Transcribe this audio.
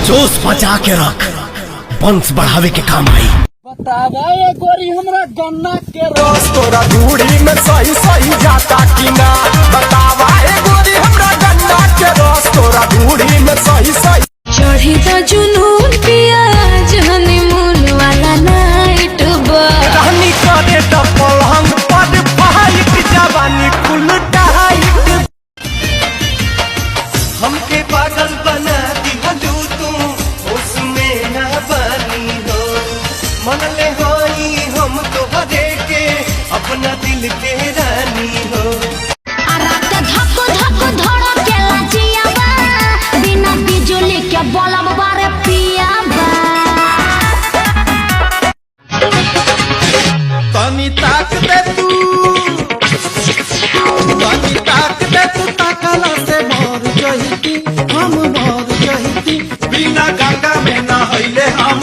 जोश बचा के रख, वंश बढ़ावे के काम आई। बतावा ये गोरी हमरा गन्ना के रस तोरा दूरी में सही सही जाता कि ना। बतावा ये गोरी हमरा गन्ना के रस तोरा दूरी में सही सही। चढ़ी तो जुनून पिया हनीमून वाला नाइट रानी करे तो पलंग पर फाइट जवानी कुल टाइट। हमके पागल बना दिहलू तू उसमें ना बनी हो। मन ले होई हम तो भरे के अपना दिल के रानी हो। रात धक धक धड़केला जियाबा बिना बिजली के बल्ब बारे पियाबा। तनी ताक दे तू, तनी ताक दे तू, ताकला से मर जहिती हम मर जहिती। बिना गंगा में नहैले हम